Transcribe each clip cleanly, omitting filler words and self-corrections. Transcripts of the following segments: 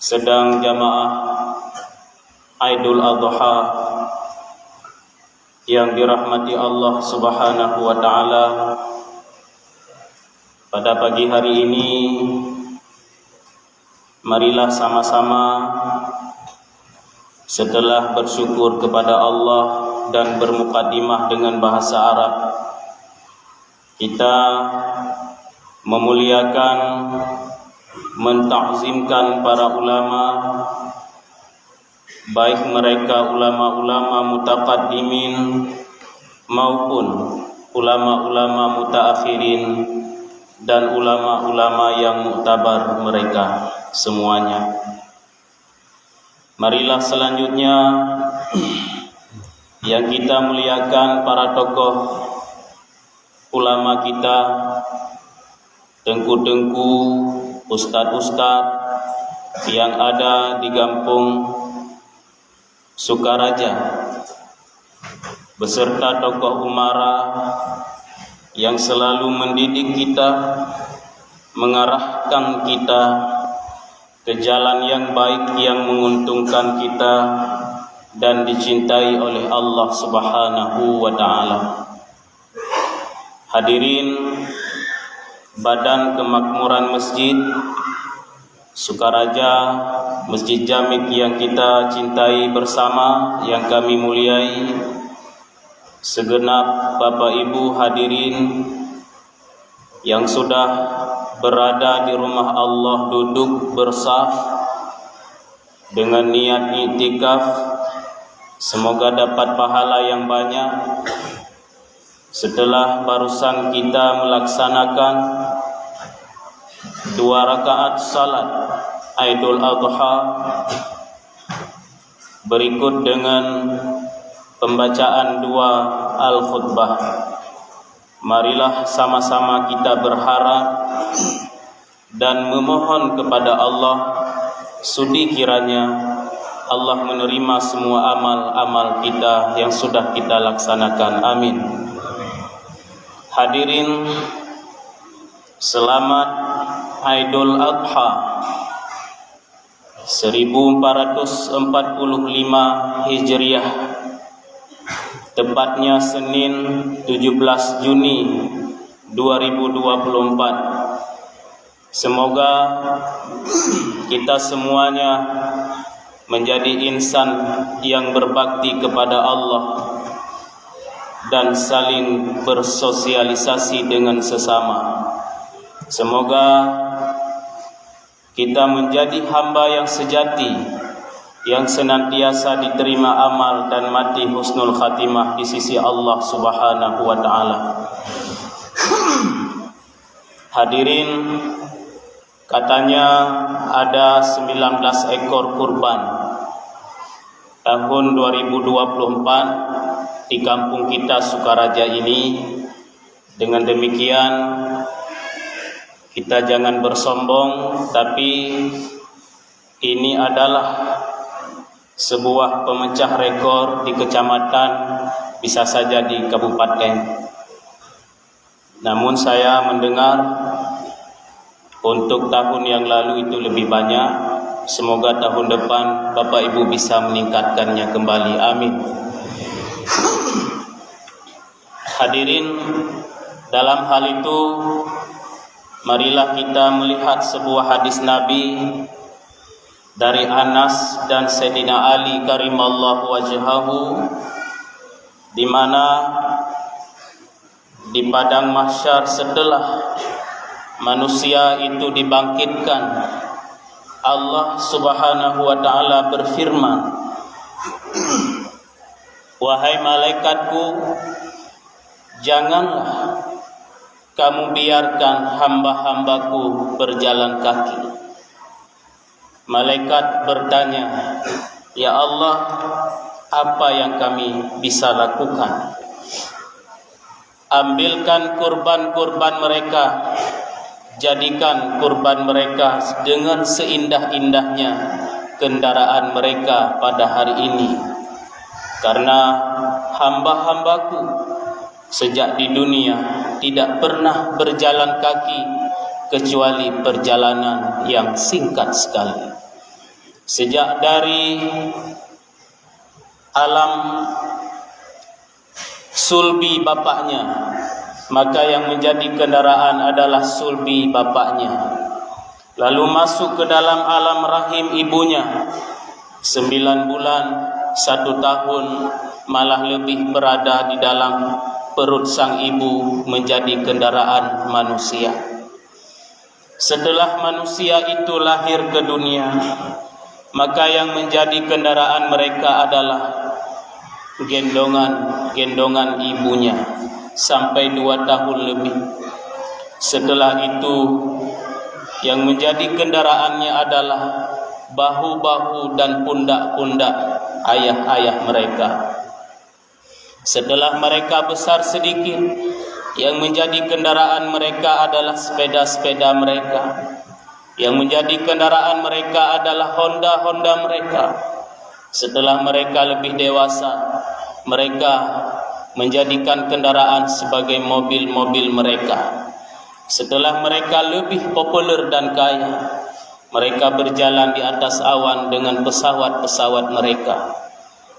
sedang jamaah Aidul Adha yang dirahmati Allah Subhanahu wa taala. Pada pagi hari ini marilah sama-sama setelah bersyukur kepada Allah dan bermukadimah dengan bahasa Arab, kita memuliakan, mentakzimkan para ulama, baik mereka ulama-ulama mutaqaddimin maupun ulama-ulama mutaakhirin dan ulama-ulama yang muktabar mereka semuanya. Marilah selanjutnya yang kita muliakan para tokoh ulama kita, tengku-tengku, ustadz-ustadz yang ada di kampung Sukaraja, beserta tokoh umara yang selalu mendidik kita, mengarahkan kita ke jalan yang baik yang menguntungkan kita dan dicintai oleh Allah Subhanahu wa taala. Hadirin Badan Kemakmuran Masjid Sukaraja, Masjid Jamik yang kita cintai bersama, yang kami muliai, segenap Bapak Ibu hadirin yang sudah berada di rumah Allah duduk bersaf dengan niat iktikaf, semoga dapat pahala yang banyak. Setelah barusan kita melaksanakan 2 rakaat salat Aidul Adha, berikut dengan pembacaan 2 al-khutbah, marilah sama-sama kita berharap dan memohon kepada Allah, sudi kiranya Allah menerima semua amal-amal kita yang sudah kita laksanakan. Amin. Hadirin, selamat Aidul Adha 1445 Hijriah, tepatnya Senin 17 Juni 2024. Semoga kita semuanya menjadi insan yang berbakti kepada Allah dan saling bersosialisasi dengan sesama. Semoga kita menjadi hamba yang sejati, yang senantiasa diterima amal dan mati husnul khatimah di sisi Allah Subhanahu wa taala. Hadirin, katanya ada 19 ekor kurban tahun 2024 di kampung kita Sukaraja ini. Dengan demikian kita jangan bersombong, tapi ini adalah sebuah pemecah rekor di kecamatan, bisa saja di kabupaten. Namun saya mendengar untuk tahun yang lalu itu lebih banyak. Semoga tahun depan Bapak Ibu bisa meningkatkannya kembali. Amin. Hadirin, dalam hal itu marilah kita melihat sebuah hadis Nabi dari Anas dan Sayyidina Ali karimallahu wajhahu, di mana di padang mahsyar setelah manusia itu dibangkitkan, Allah Subhanahu wa taala berfirman, "Wahai malaikatku, janganlah kamu biarkan hamba-hambaku berjalan kaki." Malaikat bertanya, "Ya Allah, apa yang kami bisa lakukan?" "Ambilkan kurban-kurban mereka, jadikan kurban mereka dengan seindah-indahnya kendaraan mereka pada hari ini, karena hamba-hambaku sejak di dunia tidak pernah berjalan kaki kecuali perjalanan yang singkat sekali." Sejak dari alam sulbi bapaknya, maka yang menjadi kendaraan adalah sulbi bapaknya. Lalu masuk ke dalam alam rahim ibunya, 9 bulan, 1 tahun, malah lebih berada di dalam perut sang ibu menjadi kendaraan manusia. Setelah manusia itu lahir ke dunia, maka yang menjadi kendaraan mereka adalah gendongan ibunya sampai 2 tahun lebih. Setelah itu yang menjadi kendaraannya adalah bahu-bahu dan pundak-pundak ayah-ayah mereka. Setelah mereka besar sedikit, yang menjadi kendaraan mereka adalah sepeda-sepeda mereka. Yang menjadi kendaraan mereka adalah Honda-Honda mereka. Setelah mereka lebih dewasa, mereka menjadikan kendaraan sebagai mobil-mobil mereka. Setelah mereka lebih populer dan kaya, mereka berjalan di atas awan dengan pesawat-pesawat mereka.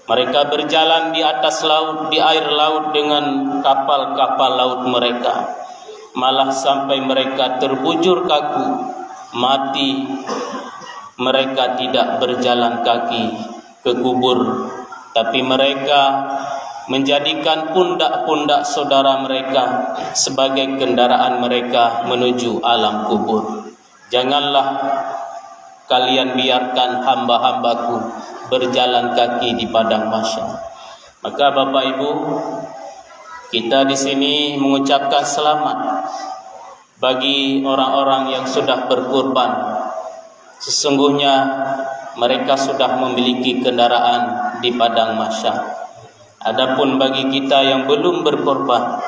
Mereka berjalan di atas laut, di air laut dengan kapal-kapal laut mereka. Malah sampai mereka terbujur kaku, mati. Mereka tidak berjalan kaki ke kubur, tapi mereka menjadikan pundak-pundak saudara mereka sebagai kendaraan mereka menuju alam kubur. Janganlah kalian biarkan hamba-hambaku berjalan kaki di padang mahsyar. Maka Bapak Ibu, kita di sini mengucapkan selamat bagi orang-orang yang sudah berkorban. Sesungguhnya mereka sudah memiliki kendaraan di padang mahsyar. Adapun bagi kita yang belum berkorban,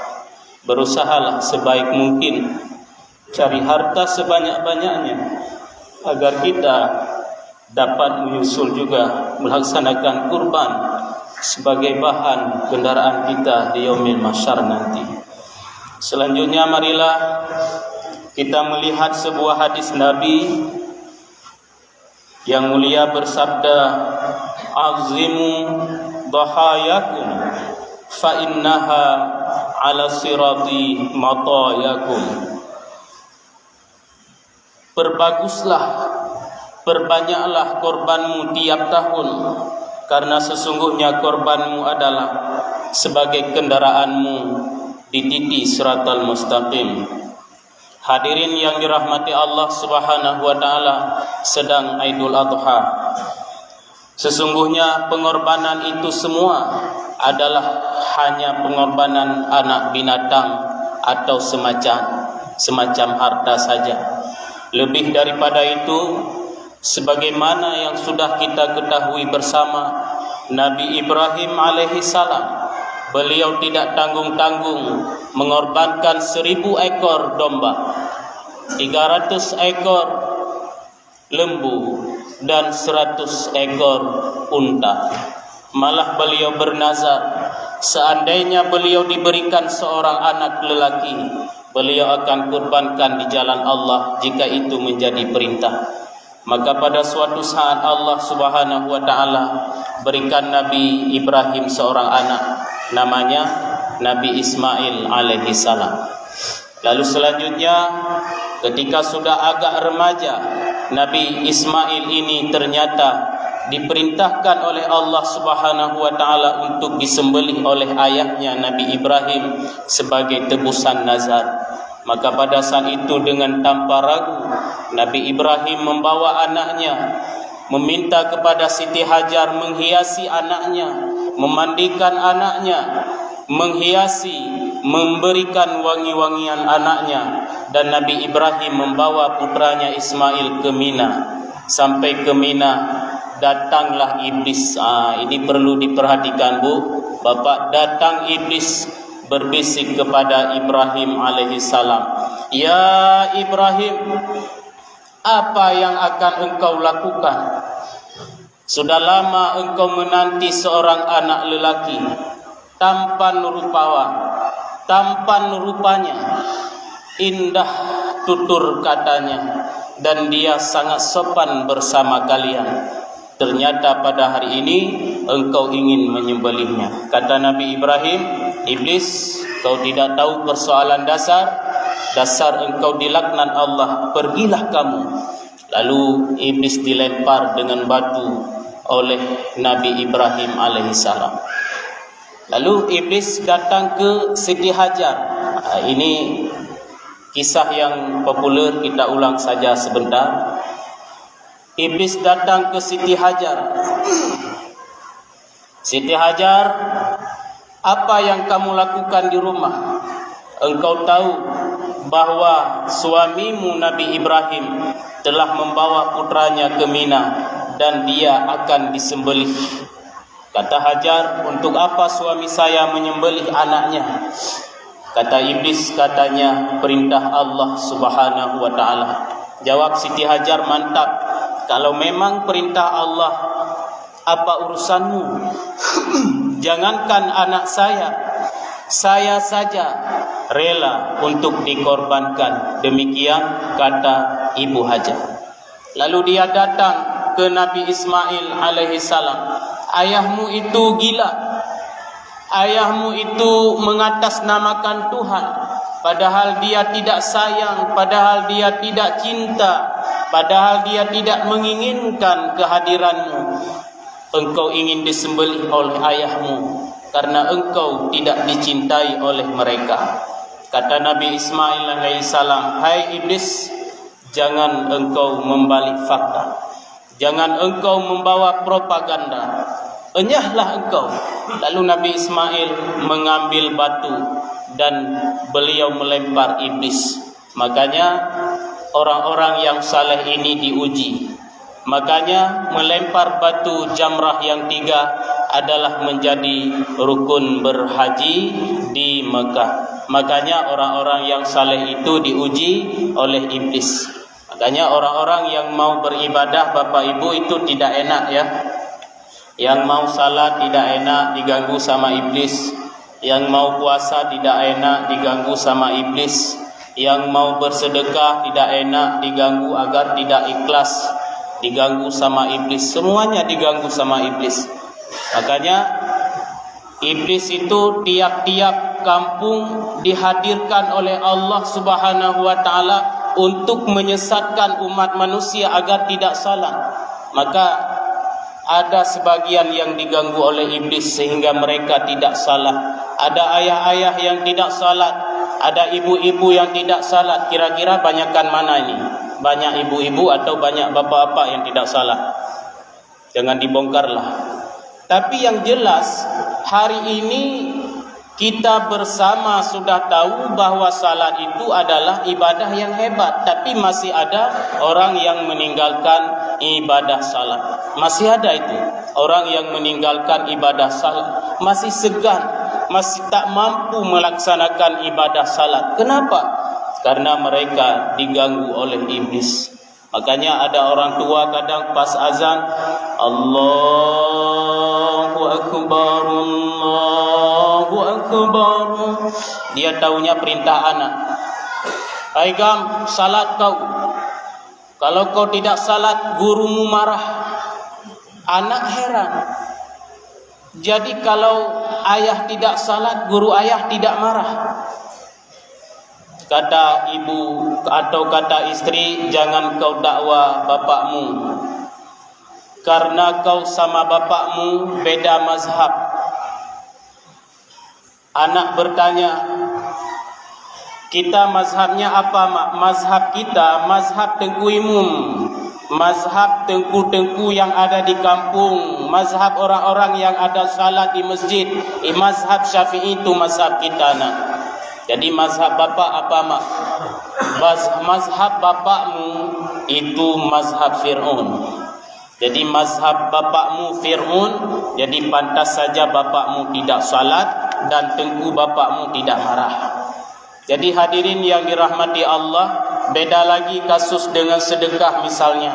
berusahalah sebaik mungkin cari harta sebanyak-banyaknya agar kita dapat menyusul juga melaksanakan kurban sebagai bahan kendaraan kita di yaumil mahsyar nanti. Selanjutnya marilah kita melihat sebuah hadis Nabi yang mulia bersabda, "Azimu dhahayakum fa innaha ala sirati matayakum." Perbaguslah, perbanyaklah korbanmu tiap tahun, karena sesungguhnya korbanmu adalah sebagai kendaraanmu di titik siratal mustaqim. Hadirin yang dirahmati Allah Subhanahu wa taala, sedang Idul Adha. Sesungguhnya pengorbanan itu semua adalah hanya pengorbanan anak binatang atau semacam harta saja. Lebih daripada itu, sebagaimana yang sudah kita ketahui bersama, Nabi Ibrahim alaihi salam, beliau tidak tanggung-tanggung mengorbankan 1000 ekor domba, 300 ekor lembu, dan 100 ekor unta. Malah beliau bernazar, seandainya beliau diberikan seorang anak lelaki, beliau akan kurbankan di jalan Allah jika itu menjadi perintah. Maka pada suatu saat Allah Subhanahu wa taala berikan Nabi Ibrahim seorang anak, namanya Nabi Ismail alaihi salam. Lalu selanjutnya ketika sudah agak remaja, Nabi Ismail ini ternyata diperintahkan oleh Allah Subhanahu wa taala untuk disembelih oleh ayahnya Nabi Ibrahim sebagai tebusan nazar. Maka pada saat itu dengan tanpa ragu, Nabi Ibrahim membawa anaknya, meminta kepada Siti Hajar menghiasi anaknya, memandikan anaknya, menghiasi, memberikan wangi-wangian anaknya. Dan Nabi Ibrahim membawa putranya Ismail ke Mina. Sampai ke Mina, datanglah iblis. Ini perlu diperhatikan, Bu. Bapak, datang iblis berbisik kepada Ibrahim alaihi salam, "Ya Ibrahim, apa yang akan engkau lakukan? Sudah lama engkau menanti seorang anak lelaki, tampan rupanya, indah tutur katanya, dan dia sangat sopan bersama kalian. ternyata pada hari ini engkau ingin menyembelihnya. Kata Nabi Ibrahim, iblis, kau tidak tahu persoalan dasar engkau dilaknat Allah, pergilah kamu. Lalu iblis dilempar dengan batu oleh Nabi Ibrahim alaihissalam. Lalu iblis datang ke Siti Hajar. Ini kisah yang populer, kita ulang saja sebentar. Iblis datang ke Siti Hajar. Siti Hajar, apa yang kamu lakukan di rumah? Engkau tahu bahwa suamimu Nabi Ibrahim telah membawa putranya ke Mina dan dia akan disembelih. Kata Hajar, untuk apa suami saya menyembelih anaknya? Kata iblis, katanya perintah Allah Subhanahu wa taala. Jawab Siti Hajar, mantap. Kalau memang perintah Allah, apa urusanmu? Jangankan anak saya saja rela untuk dikorbankan. Demikian kata Ibu Hajar. Lalu dia datang ke Nabi Ismail alaihissalam. Ayahmu itu gila. Ayahmu itu mengatasnamakan Tuhan, padahal dia tidak sayang, padahal dia tidak cinta, padahal dia tidak menginginkan kehadiranmu. Engkau ingin disembelih oleh ayahmu karena engkau tidak dicintai oleh mereka. Kata Nabi Ismail alaihissalam, hai iblis, jangan engkau membalik fakta, jangan engkau membawa propaganda, enyahlah engkau. Lalu Nabi Ismail mengambil batu dan beliau melempar iblis. Makanya orang-orang yang saleh ini diuji. Makanya melempar batu jamrah yang 3 adalah menjadi rukun berhaji di Mekah. Makanya orang-orang yang saleh itu diuji oleh iblis. Makanya orang-orang yang mau beribadah Bapak Ibu itu tidak enak ya. Yang mau salat tidak enak, diganggu sama iblis. Yang mau puasa tidak enak, diganggu sama iblis. Yang mau bersedekah tidak enak, diganggu agar tidak ikhlas, diganggu sama iblis. Semuanya diganggu sama iblis. Makanya iblis itu tiap-tiap kampung dihadirkan oleh Allah Subhanahu wa taala untuk menyesatkan umat manusia agar tidak salah. Maka ada sebagian yang diganggu oleh iblis sehingga mereka tidak salat. Ada ayah-ayah yang tidak salat, ada ibu-ibu yang tidak salat. Kira-kira banyakkan mana ini? Banyak ibu-ibu atau banyak bapak-bapak yang tidak salat? Jangan dibongkarlah. Tapi yang jelas hari ini kita bersama sudah tahu bahwa salat itu adalah ibadah yang hebat. Tapi masih ada orang yang meninggalkan ibadah salat. Masih ada itu orang yang meninggalkan ibadah salat, masih segan, masih tak mampu melaksanakan ibadah salat. Kenapa? Karena mereka diganggu oleh iblis. Makanya ada orang tua kadang pas azan, Allahu Akbar, Allahu Akbar. Dia taunya perintah anak. Hai gam, salat kau. Kalau kau tidak salat, gurumu marah. Anak heran. Jadi kalau ayah tidak salat, guru ayah tidak marah. Kata ibu atau kata istri, jangan kau dakwa bapakmu, karena kau sama bapakmu beda mazhab. Anak bertanya, kita mazhabnya apa mak? Mazhab kita mazhab Tengku Imum, mazhab tengku-tengku yang ada di kampung, mazhab orang-orang yang ada salat di masjid. Mazhab Syafi'i itu mazhab kita nak. Jadi mazhab bapak apa mak? Mazhab bapakmu itu mazhab Fir'aun. Jadi mazhab bapakmu Fir'aun, jadi pantas saja bapakmu tidak salat dan tengku bapakmu tidak marah. Jadi hadirin yang dirahmati Allah, beda lagi kasus dengan sedekah misalnya.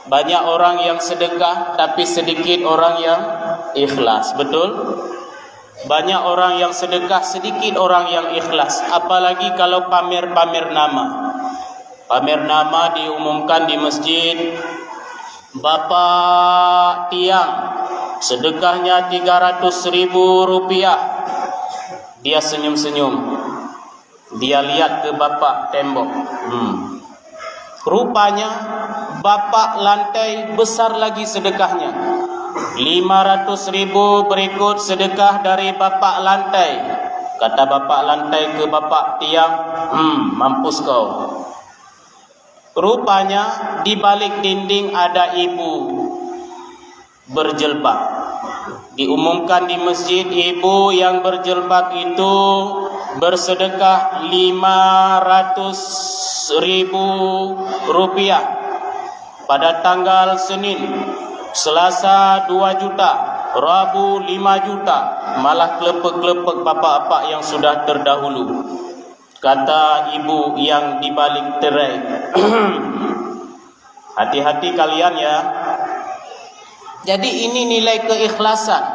Banyak orang yang sedekah tapi sedikit orang yang ikhlas, betul? Banyak orang yang sedekah, sedikit orang yang ikhlas. Apalagi kalau pamer-pamer nama. Pamer nama diumumkan di masjid, Bapak Tiang, sedekahnya 300.000 rupiah. Dia senyum-senyum. Dia lihat ke bapak tembok. Rupanya bapak lantai besar lagi sedekahnya. 500.000 berikut sedekah dari bapak lantai. Kata bapak lantai ke bapak Tiang, mampus kau. Rupanya di balik dinding ada ibu berjilbab. Diumumkan di masjid, ibu yang berjilbab itu bersedekah 500.000 rupiah pada tanggal Senin, Selasa 2 juta, Rabu 5 juta, malah kelepek-kelepek bapak-bapak yang sudah terdahulu. Kata ibu yang di balik tirai, hati-hati kalian ya. Jadi ini nilai keikhlasan.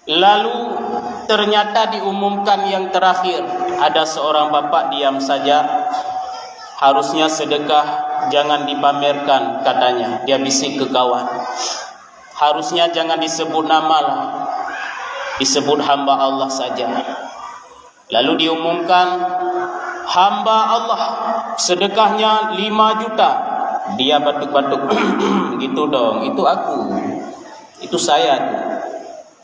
Lalu ternyata diumumkan yang terakhir, ada seorang bapak diam saja. Harusnya sedekah jangan dipamerkan, katanya. Dia bisik ke kawan. Harusnya jangan disebut nama lah, disebut hamba Allah saja. Lalu diumumkan, hamba Allah sedekahnya 5 juta. Dia batuk-batuk, gitu dong, itu aku, itu saya.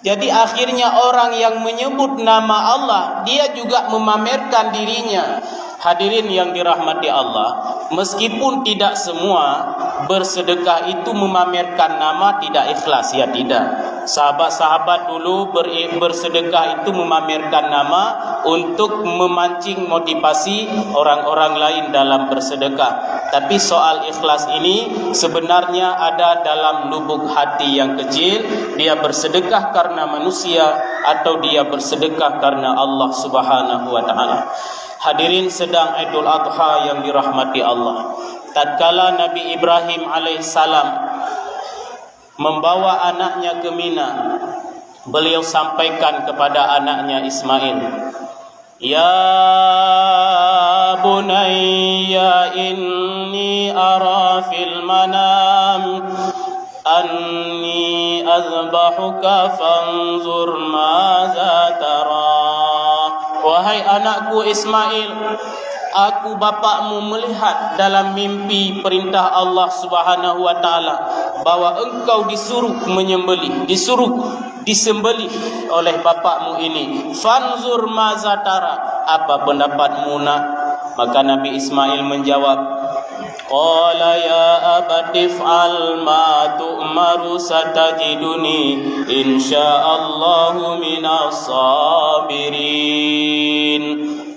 Jadi akhirnya orang yang menyebut nama Allah, dia juga memamerkan dirinya. Hadirin yang dirahmati Allah, meskipun tidak semua bersedekah itu memamerkan nama, tidak ikhlas, ya tidak. Sahabat-sahabat dulu bersedekah itu memamerkan nama untuk memancing motivasi orang-orang lain dalam bersedekah. Tapi soal ikhlas ini sebenarnya ada dalam lubuk hati yang kecil. Dia bersedekah karena manusia atau dia bersedekah karena Allah Subhanahu wa taala. Hadirin sedang Idul Adha yang dirahmati Allah. Tatkala Nabi Ibrahim alaihissalam membawa anaknya ke Mina, beliau sampaikan kepada anaknya Ismail, Ya bunayya inni ara fil manam anni azbahuka fanzur maza tara. Wahai anakku Ismail, aku bapakmu melihat dalam mimpi perintah Allah Subhanahu wa taala bahwa engkau disuruh menyembelih, disuruh disembelih oleh bapakmu ini. Fanzur mazatara, apa pendapatmu nak? Maka Nabi Ismail menjawab, Qala ya abati fa'al ma tu'maru satajiduni insyaallahu minas sabirin.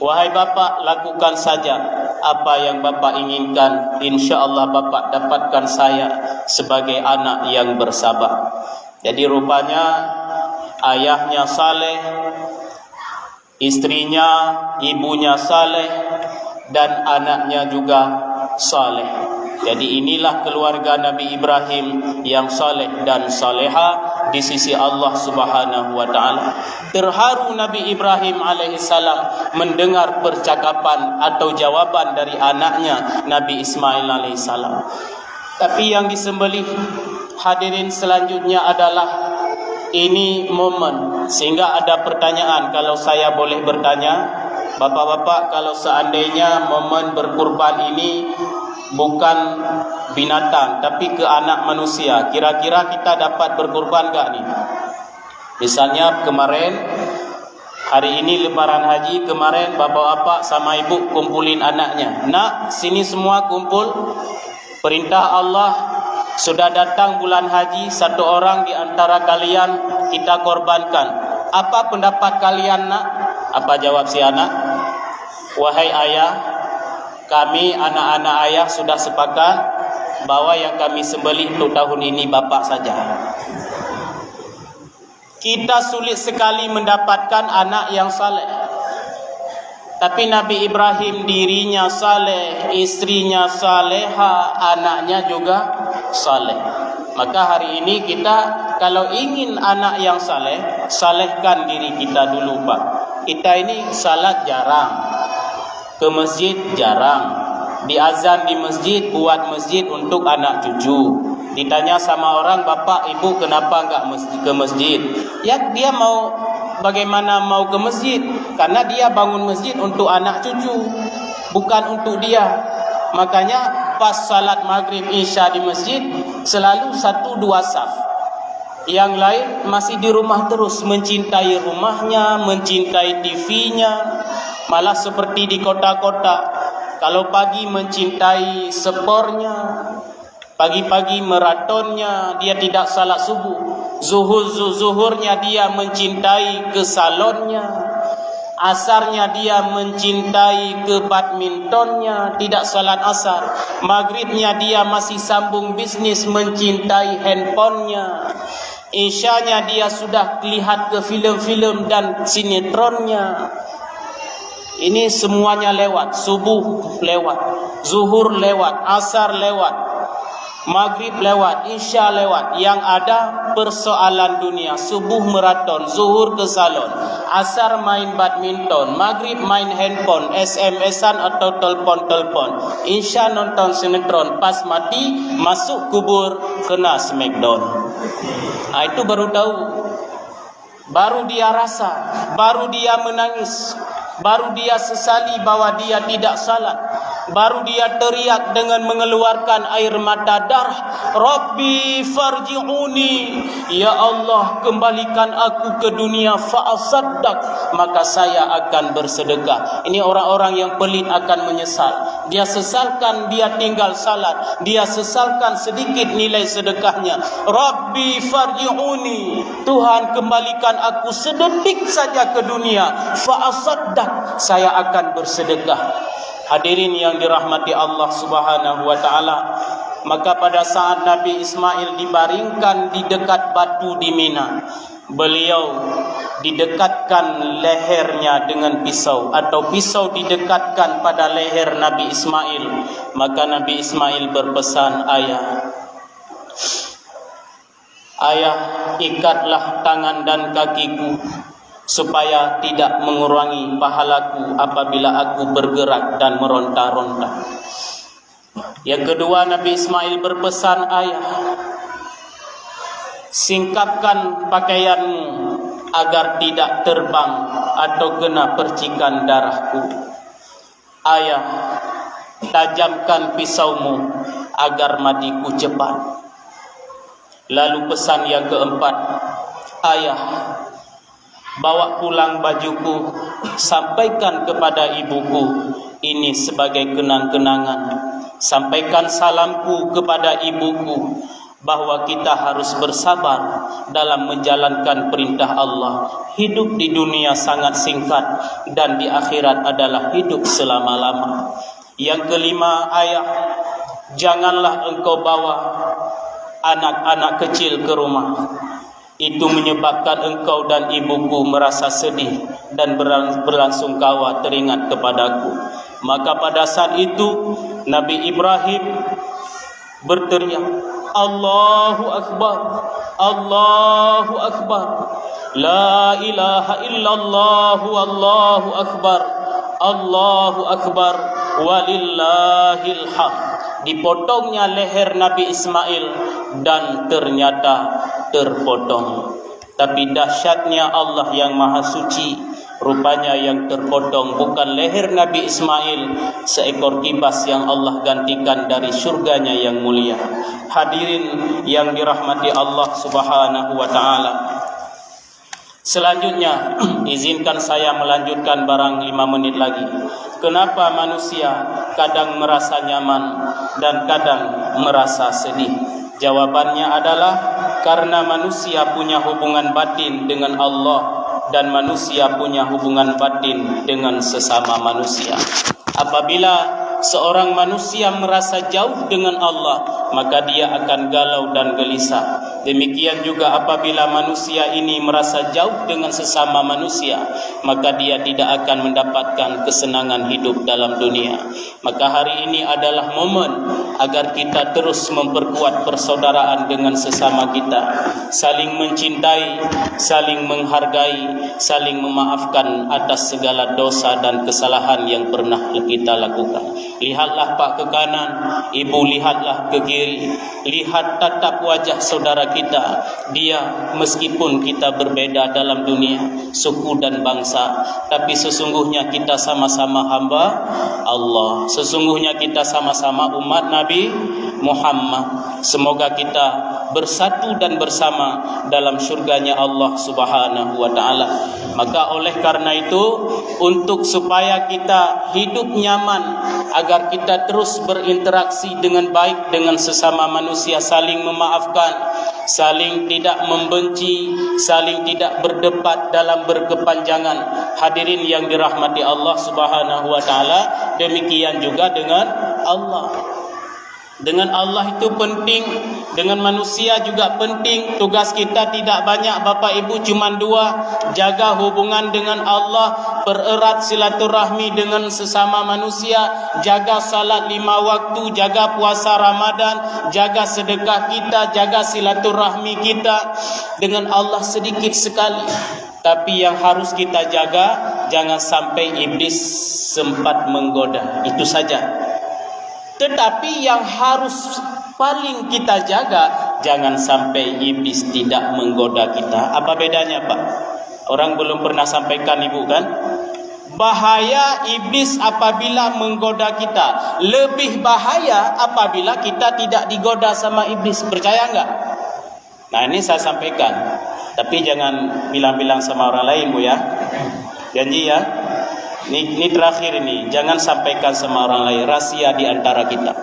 Wahai bapak, lakukan saja apa yang bapak inginkan. InsyaAllah bapak dapatkan saya sebagai anak yang bersabar. Jadi rupanya ayahnya saleh, istrinya, ibunya saleh, dan anaknya juga saleh. Jadi inilah keluarga Nabi Ibrahim yang saleh dan saleha di sisi Allah Subhanahu wa taala. Terharu Nabi Ibrahim alaihissalam mendengar percakapan atau jawaban dari anaknya Nabi Ismail alaihissalam. Tapi yang disembelih, hadirin, selanjutnya adalah ini momen, sehingga ada pertanyaan. Kalau saya boleh bertanya, bapak-bapak, kalau seandainya momen berkurban ini bukan binatang tapi ke anak manusia, kira-kira kita dapat berkurban gak nih? Misalnya kemarin, hari ini lebaran haji, kemarin bapak-bapak sama ibu kumpulin anaknya, nak sini semua kumpul, perintah Allah sudah datang bulan haji, satu orang di antara kalian kita korbankan. Apa pendapat kalian nak? Apa jawab si anak? Wahai ayah, kami anak-anak ayah sudah sepakat bahwa yang kami sembelih untuk tahun ini bapak saja. Kita sulit sekali mendapatkan anak yang saleh. Tapi Nabi Ibrahim dirinya saleh, istrinya saleha, anaknya juga saleh. Maka hari ini kita kalau ingin anak yang saleh, salehkan diri kita dulu, Pak. Kita ini salat jarang, ke masjid jarang, diazan di masjid, buat masjid untuk anak cucu. Ditanya sama orang, bapak ibu kenapa enggak ke masjid? Ya dia mau, bagaimana mau ke masjid? Karena dia bangun masjid untuk anak cucu, bukan untuk dia. Makanya pas salat maghrib isya di masjid selalu 1-2 saf. Yang lain masih di rumah terus, mencintai rumahnya, mencintai TV-nya. Malah seperti di kota-kota, kalau pagi mencintai spornya, pagi-pagi maratonnya, dia tidak salat subuh. Zuhurnya dia mencintai ke salonnya, asarnya dia mencintai ke badmintonnya, tidak salat asar. Maghribnya dia masih sambung bisnis, mencintai handphonenya. Isyanya dia sudah lihat ke film-film dan sinetronnya. Ini semuanya lewat. Subuh lewat, zuhur lewat, asar lewat, maghrib lewat, isya lewat. Yang ada persoalan dunia. Subuh maraton, zuhur ke salon, asar main badminton, maghrib main handphone, SMS-an atau telepon-telepon, isya nonton sinetron, pas mati masuk kubur kena smackdown. Itu baru tahu, baru dia rasa, baru dia menangis, baru dia sesali bahwa dia tidak salat, baru dia teriak dengan mengeluarkan air mata darah, Rabbi farji'uni, ya Allah kembalikan aku ke dunia, fa'asaddaq, maka saya akan bersedekah. Ini orang-orang yang pelit akan menyesal. Dia sesalkan dia tinggal salat, dia sesalkan sedikit nilai sedekahnya. Rabbi farji'uni, Tuhan kembalikan aku sedetik saja ke dunia, fa'asaddaq, saya akan bersedekah. Hadirin yang dirahmati Allah Subhanahu wa taala, maka pada saat Nabi Ismail dibaringkan di dekat batu di Mina, beliau didekatkan lehernya dengan pisau, atau pisau didekatkan pada leher Nabi Ismail. Maka Nabi Ismail berpesan, Ayah, ikatlah tangan dan kakiku supaya tidak mengurangi pahalaku apabila aku bergerak dan meronta-ronta. Yang kedua, Nabi Ismail berpesan, Ayah, singkapkan pakaianmu agar tidak terbang atau kena percikan darahku. Ayah, tajamkan pisaumu agar matiku cepat. Lalu pesan yang keempat, Ayah, bawa pulang bajuku, sampaikan kepada ibuku, ini sebagai kenang-kenangan. Sampaikan salamku kepada ibuku, bahwa kita harus bersabar dalam menjalankan perintah Allah. Hidup di dunia sangat singkat, dan di akhirat adalah hidup selama-lama. Yang kelima, Ayah, janganlah engkau bawa anak-anak kecil ke rumah. Itu menyebabkan engkau dan ibuku merasa sedih dan berlangsungkawa teringat kepadaku. Maka pada saat itu Nabi Ibrahim berteriak, Allahu Akbar, Allahu Akbar, La ilaha illallah, Allahu Akbar, Allahu Akbar, walillahil hamd. Dipotongnya leher Nabi Ismail dan ternyata terpotong. Tapi dahsyatnya Allah yang Maha Suci, rupanya yang terpotong bukan leher Nabi Ismail, seekor kibas yang Allah gantikan dari surganya yang mulia. Hadirin yang dirahmati Allah Subhanahu wa taala, selanjutnya izinkan saya melanjutkan barang 5 menit lagi. Kenapa manusia kadang merasa nyaman dan kadang merasa sedih? Jawabannya adalah karena manusia punya hubungan batin dengan Allah, dan manusia punya hubungan batin dengan sesama manusia. Apabila seorang manusia merasa jauh dengan Allah, maka dia akan galau dan gelisah. Demikian juga apabila manusia ini merasa jauh dengan sesama manusia, maka dia tidak akan mendapatkan kesenangan hidup dalam dunia. Maka hari ini adalah momen agar kita terus memperkuat persaudaraan dengan sesama kita, saling mencintai, saling menghargai, saling memaafkan atas segala dosa dan kesalahan yang pernah kita lakukan. Lihatlah Pak ke kanan, Ibu lihatlah ke kiri, lihat tatap wajah saudara kita. Dia meskipun kita berbeda dalam dunia, suku dan bangsa, tapi sesungguhnya kita sama-sama hamba Allah. Sesungguhnya kita sama-sama umat Nabi Muhammad. Semoga kita bersatu dan bersama dalam syurganya Allah Subhanahu wa taala. Maka oleh karena itu, untuk supaya kita hidup nyaman, agar kita terus berinteraksi dengan baik dengan sesama manusia, saling memaafkan, saling tidak membenci, saling tidak berdebat dalam berkepanjangan. Hadirin yang dirahmati Allah Subhanahu wa taala, demikian juga dengan Allah. Dengan Allah itu penting, dengan manusia juga penting. Tugas kita tidak banyak Bapak Ibu, cuma dua: jaga hubungan dengan Allah, pererat silaturahmi dengan sesama manusia, jaga salat 5 waktu, jaga puasa Ramadan, jaga sedekah kita, jaga silaturahmi kita dengan Allah sedikit sekali. Tapi yang harus kita jaga, jangan sampai iblis sempat menggoda. Itu saja. Tetapi yang harus paling kita jaga, jangan sampai iblis tidak menggoda kita. Apa bedanya Pak? Orang belum pernah sampaikan Ibu kan? Bahaya iblis apabila menggoda kita, lebih bahaya apabila kita tidak digoda sama iblis. Percaya enggak? Nah ini saya sampaikan. Tapi jangan bilang-bilang sama orang lain Bu ya. Janji ya. Ini terakhir ini, jangan sampaikan sama orang lain, rahasia di antara kita.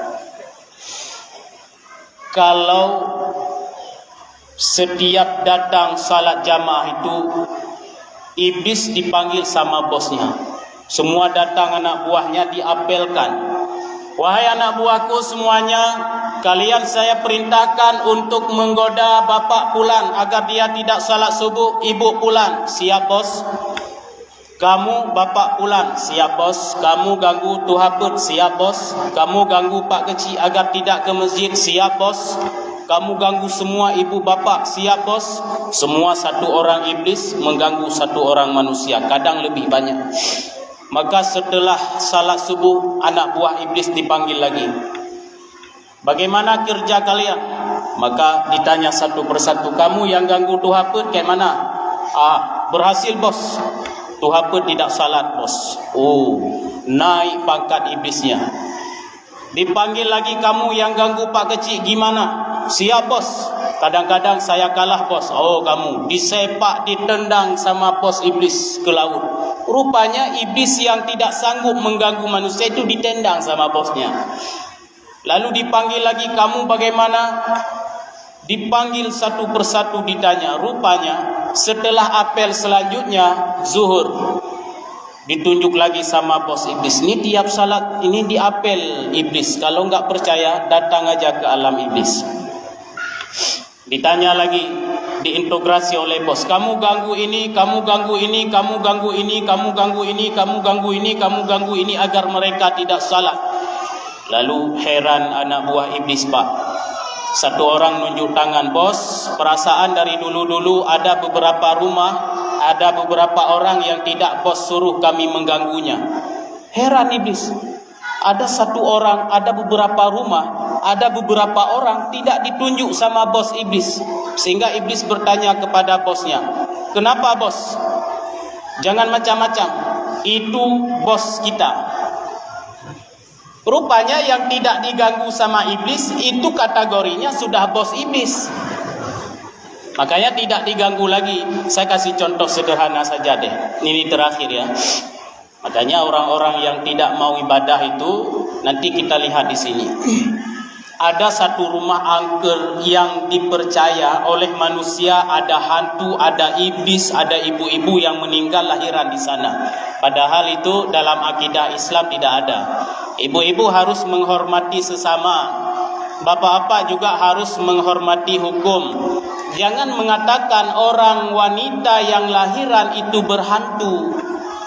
Kalau setiap datang salat jamaah itu, iblis dipanggil sama bosnya. Semua datang anak buahnya diapelkan. Wahai anak buahku semuanya, kalian saya perintahkan untuk menggoda bapak Fulan agar dia tidak salat subuh. Ibu Fulan, siap bos? Kamu Bapak Fulan, siap bos. Kamu ganggu Tuha Put, siap bos. Kamu ganggu Pak Kecil agar tidak ke masjid, siap bos. Kamu ganggu semua ibu bapak, siap bos. Semua satu orang iblis mengganggu satu orang manusia, kadang lebih banyak. Maka setelah salat subuh, anak buah iblis dipanggil lagi. Bagaimana kerja kalian? Maka ditanya satu persatu. Kamu yang ganggu Tuha Put kayak mana? Berhasil bos. Tuhan pun tidak salat bos. Naik pangkat iblisnya. Dipanggil lagi, kamu yang ganggu Pak Kecil gimana? Siap bos. Kadang-kadang saya kalah bos. Kamu disepak, ditendang sama bos iblis ke laut. Rupanya iblis yang tidak sanggup mengganggu manusia itu ditendang sama bosnya. Lalu dipanggil lagi, kamu bagaimana? Dipanggil satu persatu ditanya. Rupanya setelah apel selanjutnya zuhur, ditunjuk lagi sama bos iblis. Ini tiap salat ini diapel iblis. Kalau enggak percaya, datang aja ke alam iblis. Ditanya lagi, diintegrasi oleh bos. Kamu ganggu ini, kamu ganggu ini, kamu ganggu ini, kamu ganggu ini, kamu ganggu ini, kamu ganggu ini agar mereka tidak salat. Lalu heran anak buah iblis Pak. Satu orang nunjuk tangan, bos, perasaan dari dulu-dulu ada beberapa rumah, ada beberapa orang yang tidak bos suruh kami mengganggunya. Heran iblis. Ada satu orang, ada beberapa rumah, ada beberapa orang tidak ditunjuk sama bos iblis. Sehingga iblis bertanya kepada bosnya, kenapa bos? Jangan macam-macam, itu bos kita. Rupanya yang tidak diganggu sama iblis itu kategorinya sudah bos iblis. Makanya tidak diganggu lagi. Saya kasih contoh sederhana saja deh. Ini terakhir ya. Makanya orang-orang yang tidak mau ibadah itu nanti kita lihat di sini. Ada satu rumah angker yang dipercaya oleh manusia, ada hantu, ada iblis, ada ibu-ibu yang meninggal lahiran di sana. Padahal itu dalam akidah Islam tidak ada. Ibu-ibu harus menghormati sesama. Bapak-bapak juga harus menghormati hukum. Jangan mengatakan orang wanita yang lahiran itu berhantu.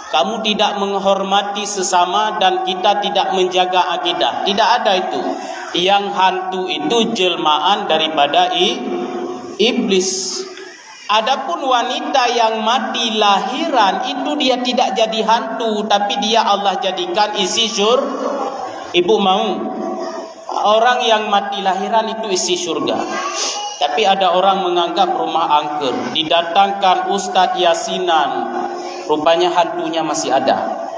Kamu tidak menghormati sesama dan kita tidak menjaga akidah. Tidak ada itu. Yang hantu itu jelmaan daripada iblis. Adapun wanita yang mati lahiran itu dia tidak jadi hantu, tapi dia Allah jadikan isi Ibu mau orang yang mati lahiran itu isi surga. Tapi ada orang menganggap rumah angker, didatangkan Ustadz Yasinan, rupanya hantunya masih ada.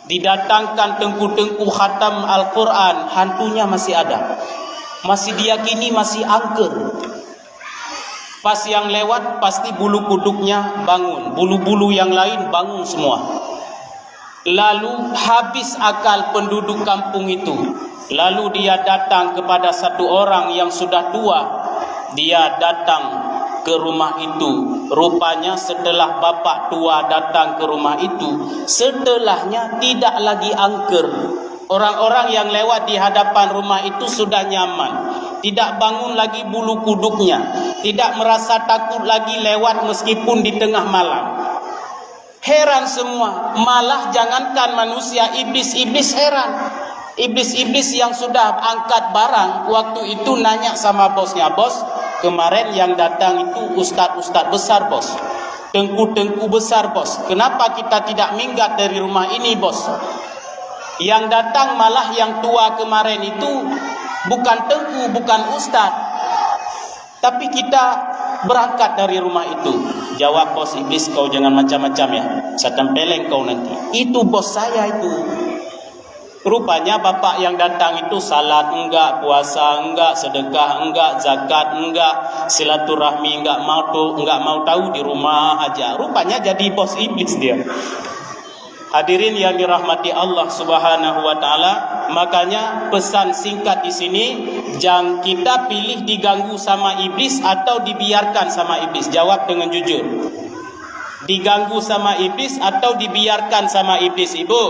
Didatangkan tengku-tengku khatam Al-Quran, hantunya masih ada. Masih diyakini masih angker. Pas yang lewat pasti bulu kuduknya bangun, bulu-bulu yang lain bangun semua. Lalu habis akal penduduk kampung itu. Lalu dia datang kepada satu orang yang sudah tua. Dia datang ke rumah itu. Rupanya setelah bapak tua datang ke rumah itu, setelahnya tidak lagi angker. Orang-orang yang lewat di hadapan rumah itu sudah nyaman. Tidak bangun lagi bulu kuduknya. Tidak merasa takut lagi lewat meskipun di tengah malam. Heran semua. Malah jangankan manusia, iblis-iblis heran. Iblis-iblis yang sudah angkat barang waktu itu nanya sama bosnya, "Bos, kemarin yang datang itu ustadz-ustadz besar, bos. Tengku-tengku besar, bos. Kenapa kita tidak minggat dari rumah ini, bos? Yang datang malah yang tua kemarin itu bukan tengku, bukan ustadz. Tapi kita berangkat dari rumah itu." Jawab bos iblis, "Kau jangan macam-macam ya. Saya tempeleng kau nanti." "Itu bos saya itu." Rupanya bapak yang datang itu salat enggak, puasa enggak, sedekah enggak, zakat enggak, silaturahmi enggak mau tahu, di rumah aja. Rupanya jadi bos iblis dia. Hadirin yang dirahmati Allah Subhanahu wa taala, makanya pesan singkat di sini, jangan kita pilih diganggu sama iblis atau dibiarkan sama iblis. Jawab dengan jujur. Diganggu sama iblis atau dibiarkan sama iblis, Ibu?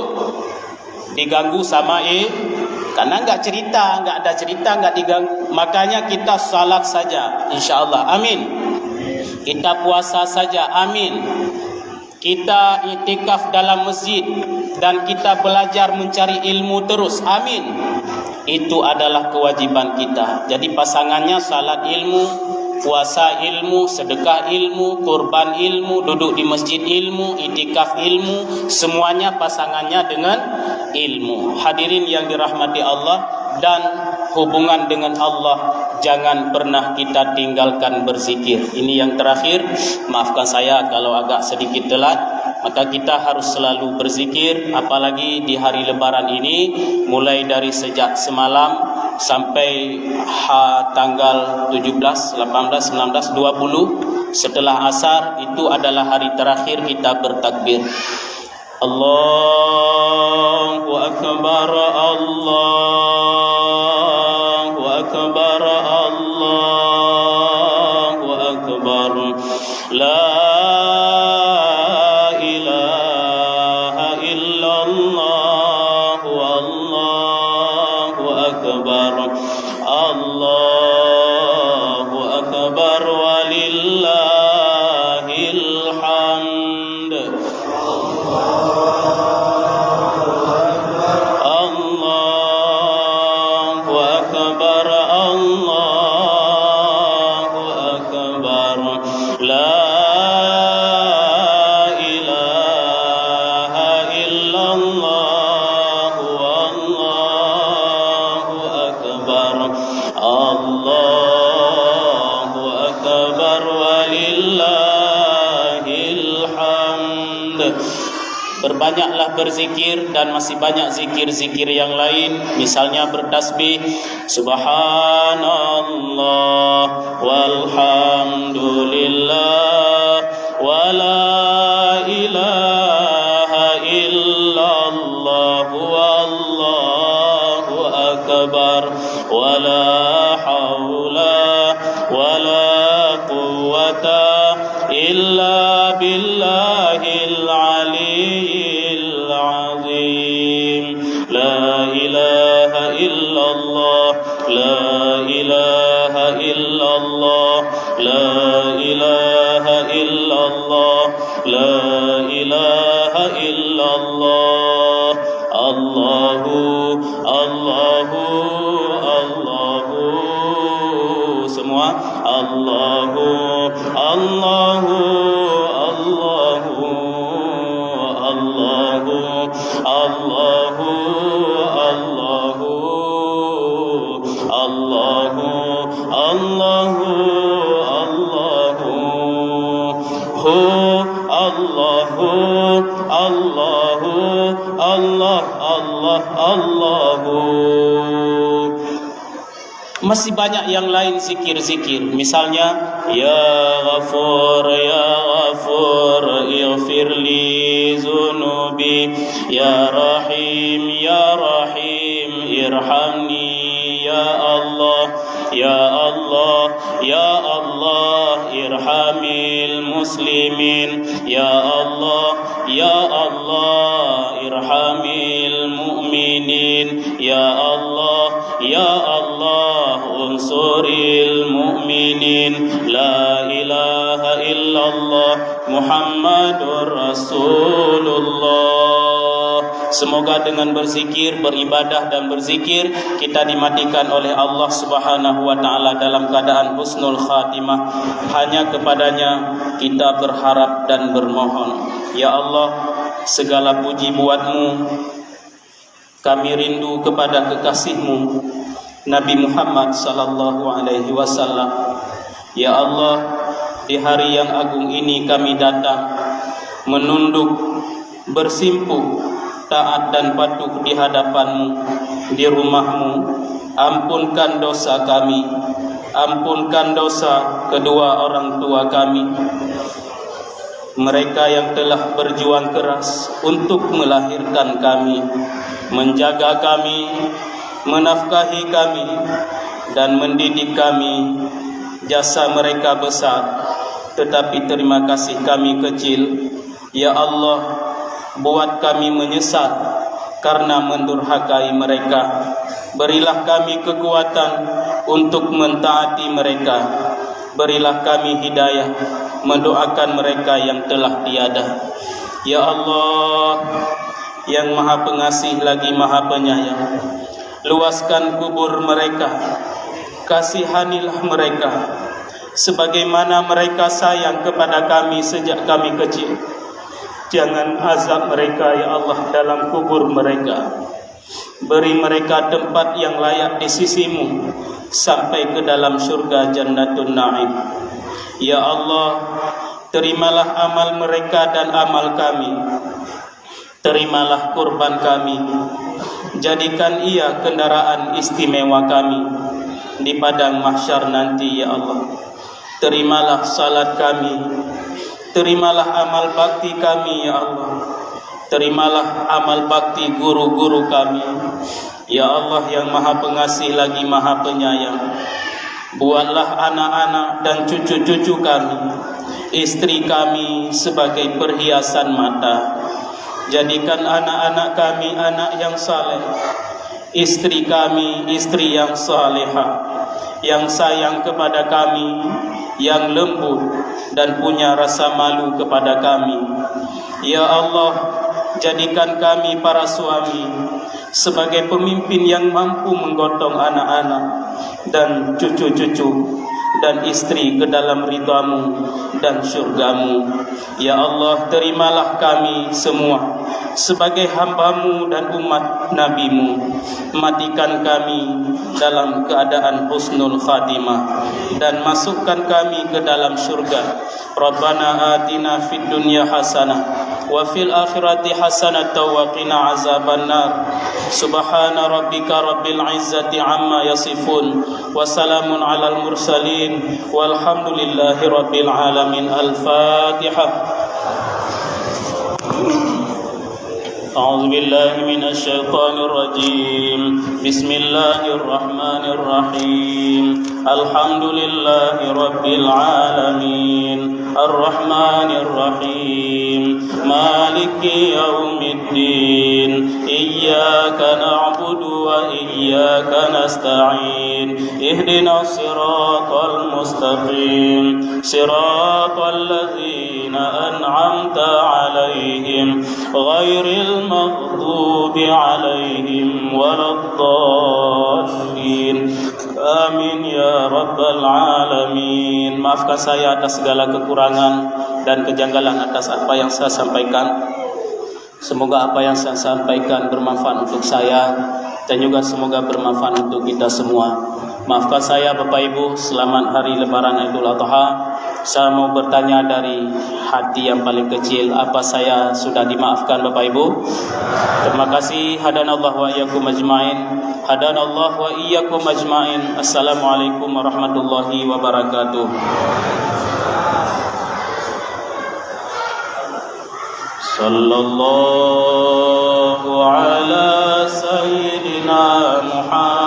Diganggu sama karena enggak ada cerita enggak diganggu. Makanya kita salat saja, insyaallah. Amin. Kita puasa saja, amin. Kita iktikaf dalam masjid dan kita belajar mencari ilmu terus. Amin. Itu adalah kewajiban kita. Jadi pasangannya salat ilmu, puasa ilmu, sedekah ilmu, kurban ilmu, duduk di masjid ilmu, iktikaf ilmu, semuanya pasangannya dengan ilmu. Hadirin yang dirahmati Allah, dan hubungan dengan Allah jangan pernah kita tinggalkan berzikir. Ini yang terakhir. Maafkan saya kalau agak sedikit telat. Maka kita harus selalu berzikir, apalagi di hari lebaran ini, mulai dari sejak semalam sampai tanggal 17, 18, 19, 20 setelah asar. Itu adalah hari terakhir kita bertakbir. Allahu Akbar, Allahu Akbar, Allahu Akbar. La ilaha illallah, Allahu Akbar, Allahu Akbar, walillahil hamd. Allahu Akbar, Allahu Akbar. La ilaha illallah, Allahu Akbar, Allahu Akbar, walillahil hamd. Berbanyaklah berzikir, dan masih banyak zikir-zikir yang lain. Misalnya bertasbih, subhanallah walhamdulillah wala ilaha illallah wallahu akbar wala haula wala quwwata illa billahil aliyyil azim. La ilaha illallah, la ilaha illallah, la ilaha illallah, la ilaha illallah. Allahu, Allahu, Allahu. Semua Allahu, Allahu, Allahu, Allahu, Allahu, Allahu, Allahu, Allahu, Allahu, Hu, Allahu, Allahu, Allah, Allah, Allahu. Masih banyak yang lain zikir-zikir. Misalnya ya Ghafur, ya Ghafur, ighfirli zunubi, ya Rahim, ya Rahim, irhamni, ya Allah, ya Allah, ya Allah, irhamil muslimin, ya Allah, ya Allah, irhamil mu'minin, ya Allah, ya Allah, unsuril mu'minin, la ilaha illallah, Muhammadur Rasulullah. Semoga dengan berzikir, beribadah dan berzikir kita dimatikan oleh Allah Subhanahu wa taala dalam keadaan husnul khatimah. Hanya kepadanya kita berharap dan bermohon. Ya Allah, segala puji buat-Mu. Kami rindu kepada kekasih-Mu Nabi Muhammad sallallahu alaihi wasallam. Ya Allah, di hari yang agung ini kami datang menunduk, bersimpuh, taat dan patuh di hadapan-Mu, di rumah-Mu. Ampunkan dosa kami, ampunkan dosa kedua orang tua kami, mereka yang telah berjuang keras untuk melahirkan kami, menjaga kami, menafkahi kami, dan mendidik kami. Jasa mereka besar, tetapi terima kasih kami kecil. Ya Allah, buat kami menyesal karena mendurhakai mereka. Berilah kami kekuatan untuk mentaati mereka. Berilah kami hidayah mendoakan mereka yang telah tiada. Ya Allah, yang Maha Pengasih lagi Maha Penyayang, luaskan kubur mereka, kasihanilah mereka sebagaimana mereka sayang kepada kami sejak kami kecil. Jangan azab mereka ya Allah dalam kubur mereka. Beri mereka tempat yang layak di sisi-Mu sampai ke dalam surga Jannatun Na'im. Ya Allah, terimalah amal mereka dan amal kami. Terimalah kurban kami. Jadikan ia kendaraan istimewa kami di padang mahsyar nanti ya Allah. Terimalah salat kami. Terimalah amal bakti kami ya Allah. Terimalah amal bakti guru-guru kami. Ya Allah yang Maha Pengasih lagi Maha Penyayang, buatlah anak-anak dan cucu-cucu kami, istri kami sebagai perhiasan mata. Jadikan anak-anak kami anak yang saleh, istri kami istri yang salehah, yang sayang kepada kami, yang lembut dan punya rasa malu kepada kami. Ya Allah, jadikan kami para suami sebagai pemimpin yang mampu menggotong anak-anak dan cucu-cucu dan istri ke dalam ridha-Mu dan syurga-Mu. Ya Allah, terimalah kami semua sebagai hamba-Mu dan umat Nabi-Mu. Matikan kami dalam keadaan husnul khatimah dan masukkan kami ke dalam syurga. Rabbana atina fid dunya hasanah wa fil akhirati hasanatan wa qina azabannar. Subhana rabbika rabbil izzati amma yasifun wa salamun alal mursalin walhamdulillahi rabbil alamin. Al-Fatihah. A'udzu billahi minasy syaithanir rajim. Bismillahirrahmanir rahim. Alhamdulillahi rabbil alamin. Arrahmanir rahim. Maliki yaumiddin. Iyyaka na'budu wa iyyaka nasta'in. اهدنا الصراط المستقيم صراط الذين أنعمت عليهم غير المغضوب عليهم ولا الضالين. Amin ya rabbal alamin. Maafkan saya atas segala kekurangan dan kejanggalan atas apa yang saya sampaikan. Semoga apa yang saya sampaikan bermanfaat untuk saya dan juga semoga bermanfaat untuk kita semua. Maafkan saya Bapak Ibu, selamat hari Lebaran Idul Adha. Saya mau bertanya dari hati yang paling kecil, apa saya sudah dimaafkan Bapak Ibu? Terima kasih. Hadanallahu wa iyyakum ajmain. Hadanallahu wa iyyakum ajmain. Assalamualaikum warahmatullahi wabarakatuh. Sallallahu ala sayyidina Muhammad